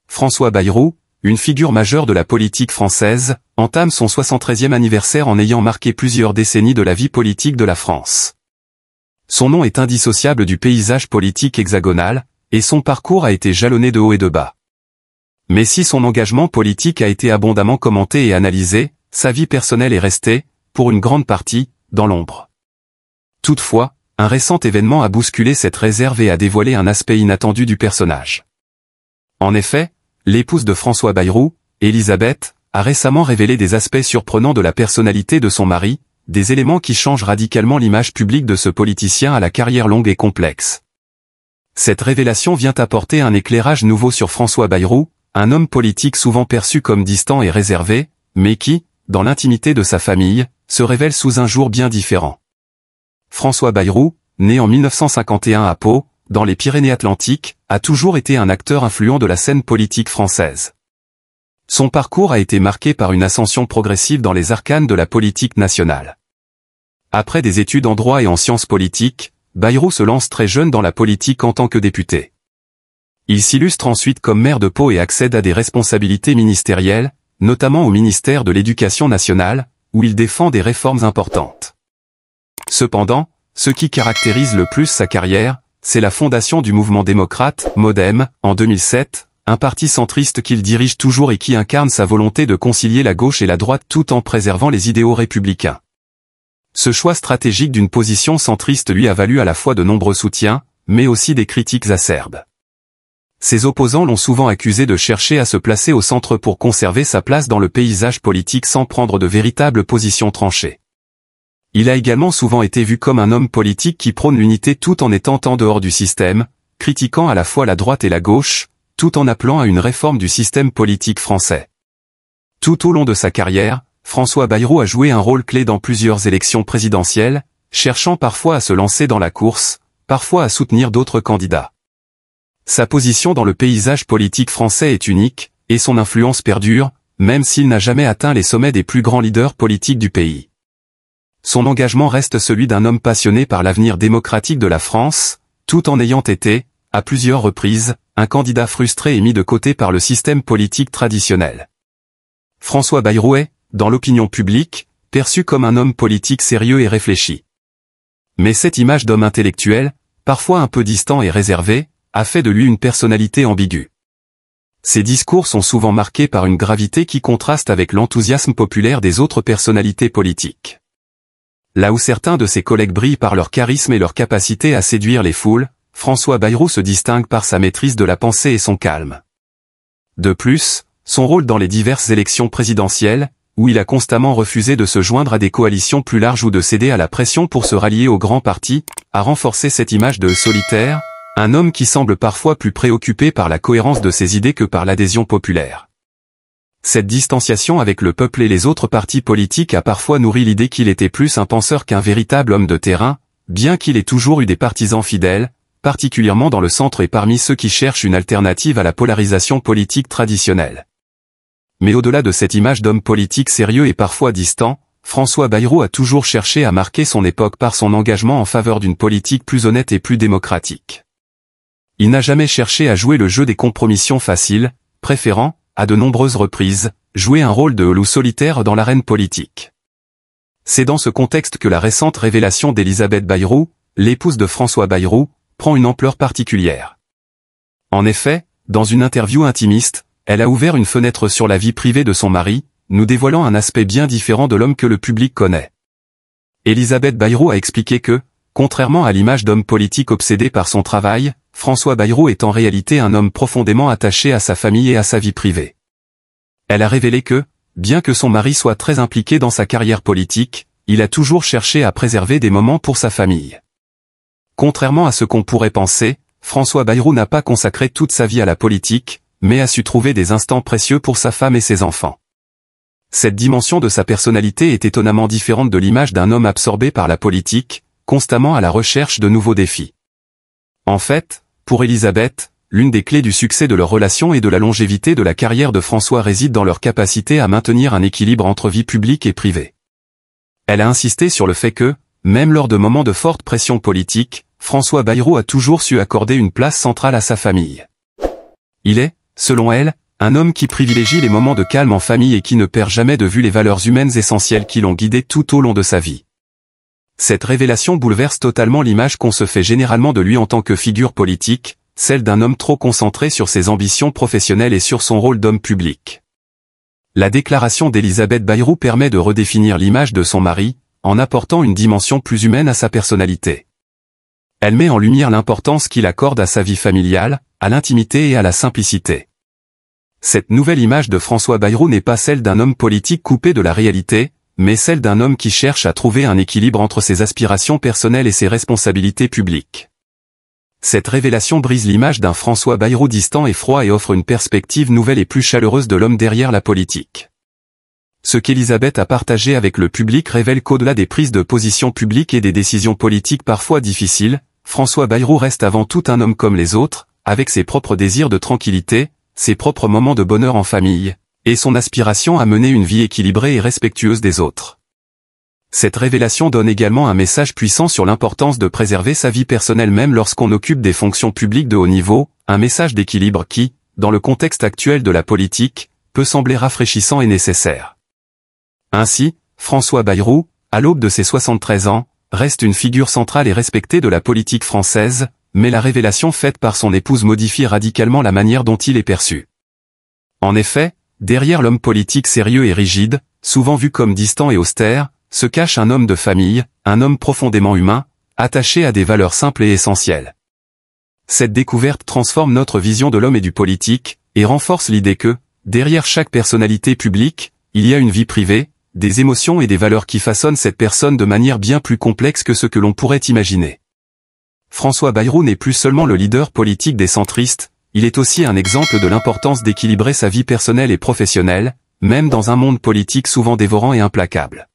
François Bayrou, une figure majeure de la politique française, entame son 73e anniversaire en ayant marqué plusieurs décennies de la vie politique de la France. Son nom est indissociable du paysage politique hexagonal, et son parcours a été jalonné de haut et de bas. Mais si son engagement politique a été abondamment commenté et analysé, sa vie personnelle est restée, pour une grande partie, dans l'ombre. Toutefois, un récent événement a bousculé cette réserve et a dévoilé un aspect inattendu du personnage. En effet, l'épouse de François Bayrou, Elisabeth, a récemment révélé des aspects surprenants de la personnalité de son mari, des éléments qui changent radicalement l'image publique de ce politicien à la carrière longue et complexe. Cette révélation vient apporter un éclairage nouveau sur François Bayrou, un homme politique souvent perçu comme distant et réservé, mais qui, dans l'intimité de sa famille, se révèle sous un jour bien différent. François Bayrou, né en 1951 à Pau, dans les Pyrénées-Atlantiques, a toujours été un acteur influent de la scène politique française. Son parcours a été marqué par une ascension progressive dans les arcanes de la politique nationale. Après des études en droit et en sciences politiques, Bayrou se lance très jeune dans la politique en tant que député. Il s'illustre ensuite comme maire de Pau et accède à des responsabilités ministérielles, notamment au ministère de l'Éducation nationale, où il défend des réformes importantes. Cependant, ce qui caractérise le plus sa carrière, c'est la fondation du mouvement démocrate, MoDem, en 2007, un parti centriste qu'il dirige toujours et qui incarne sa volonté de concilier la gauche et la droite tout en préservant les idéaux républicains. Ce choix stratégique d'une position centriste lui a valu à la fois de nombreux soutiens, mais aussi des critiques acerbes. Ses opposants l'ont souvent accusé de chercher à se placer au centre pour conserver sa place dans le paysage politique sans prendre de véritables positions tranchées. Il a également souvent été vu comme un homme politique qui prône l'unité tout en étant en dehors du système, critiquant à la fois la droite et la gauche, tout en appelant à une réforme du système politique français. Tout au long de sa carrière, François Bayrou a joué un rôle clé dans plusieurs élections présidentielles, cherchant parfois à se lancer dans la course, parfois à soutenir d'autres candidats. Sa position dans le paysage politique français est unique, et son influence perdure, même s'il n'a jamais atteint les sommets des plus grands leaders politiques du pays. Son engagement reste celui d'un homme passionné par l'avenir démocratique de la France, tout en ayant été, à plusieurs reprises, un candidat frustré et mis de côté par le système politique traditionnel. François Bayrou est, dans l'opinion publique, perçu comme un homme politique sérieux et réfléchi. Mais cette image d'homme intellectuel, parfois un peu distant et réservé, a fait de lui une personnalité ambiguë. Ses discours sont souvent marqués par une gravité qui contraste avec l'enthousiasme populaire des autres personnalités politiques. Là où certains de ses collègues brillent par leur charisme et leur capacité à séduire les foules, François Bayrou se distingue par sa maîtrise de la pensée et son calme. De plus, son rôle dans les diverses élections présidentielles, où il a constamment refusé de se joindre à des coalitions plus larges ou de céder à la pression pour se rallier aux grands partis, a renforcé cette image de solitaire, un homme qui semble parfois plus préoccupé par la cohérence de ses idées que par l'adhésion populaire. Cette distanciation avec le peuple et les autres partis politiques a parfois nourri l'idée qu'il était plus un penseur qu'un véritable homme de terrain, bien qu'il ait toujours eu des partisans fidèles, particulièrement dans le centre et parmi ceux qui cherchent une alternative à la polarisation politique traditionnelle. Mais au-delà de cette image d'homme politique sérieux et parfois distant, François Bayrou a toujours cherché à marquer son époque par son engagement en faveur d'une politique plus honnête et plus démocratique. Il n'a jamais cherché à jouer le jeu des compromissions faciles, préférant, à de nombreuses reprises, jouer un rôle de loup solitaire dans l'arène politique. C'est dans ce contexte que la récente révélation d'Elisabeth Bayrou, l'épouse de François Bayrou, prend une ampleur particulière. En effet, dans une interview intimiste, elle a ouvert une fenêtre sur la vie privée de son mari, nous dévoilant un aspect bien différent de l'homme que le public connaît. Elisabeth Bayrou a expliqué que, contrairement à l'image d'homme politique obsédé par son travail, François Bayrou est en réalité un homme profondément attaché à sa famille et à sa vie privée. Elle a révélé que, bien que son mari soit très impliqué dans sa carrière politique, il a toujours cherché à préserver des moments pour sa famille. Contrairement à ce qu'on pourrait penser, François Bayrou n'a pas consacré toute sa vie à la politique, mais a su trouver des instants précieux pour sa femme et ses enfants. Cette dimension de sa personnalité est étonnamment différente de l'image d'un homme absorbé par la politique, constamment à la recherche de nouveaux défis. En fait, pour Elisabeth, l'une des clés du succès de leur relation et de la longévité de la carrière de François réside dans leur capacité à maintenir un équilibre entre vie publique et privée. Elle a insisté sur le fait que, même lors de moments de forte pression politique, François Bayrou a toujours su accorder une place centrale à sa famille. Il est, selon elle, un homme qui privilégie les moments de calme en famille et qui ne perd jamais de vue les valeurs humaines essentielles qui l'ont guidé tout au long de sa vie. Cette révélation bouleverse totalement l'image qu'on se fait généralement de lui en tant que figure politique, celle d'un homme trop concentré sur ses ambitions professionnelles et sur son rôle d'homme public. La déclaration d'Elisabeth Bayrou permet de redéfinir l'image de son mari, en apportant une dimension plus humaine à sa personnalité. Elle met en lumière l'importance qu'il accorde à sa vie familiale, à l'intimité et à la simplicité. Cette nouvelle image de François Bayrou n'est pas celle d'un homme politique coupé de la réalité, mais celle d'un homme qui cherche à trouver un équilibre entre ses aspirations personnelles et ses responsabilités publiques. Cette révélation brise l'image d'un François Bayrou distant et froid et offre une perspective nouvelle et plus chaleureuse de l'homme derrière la politique. Ce qu'Elisabeth a partagé avec le public révèle qu'au-delà des prises de position publiques et des décisions politiques parfois difficiles, François Bayrou reste avant tout un homme comme les autres, avec ses propres désirs de tranquillité, ses propres moments de bonheur en famille, et son aspiration à mener une vie équilibrée et respectueuse des autres. Cette révélation donne également un message puissant sur l'importance de préserver sa vie personnelle même lorsqu'on occupe des fonctions publiques de haut niveau, un message d'équilibre qui, dans le contexte actuel de la politique, peut sembler rafraîchissant et nécessaire. Ainsi, François Bayrou, à l'aube de ses 73 ans, reste une figure centrale et respectée de la politique française, mais la révélation faite par son épouse modifie radicalement la manière dont il est perçu. En effet, derrière l'homme politique sérieux et rigide, souvent vu comme distant et austère, se cache un homme de famille, un homme profondément humain, attaché à des valeurs simples et essentielles. Cette découverte transforme notre vision de l'homme et du politique, et renforce l'idée que, derrière chaque personnalité publique, il y a une vie privée, des émotions et des valeurs qui façonnent cette personne de manière bien plus complexe que ce que l'on pourrait imaginer. François Bayrou n'est plus seulement le leader politique des centristes, il est aussi un exemple de l'importance d'équilibrer sa vie personnelle et professionnelle, même dans un monde politique souvent dévorant et implacable.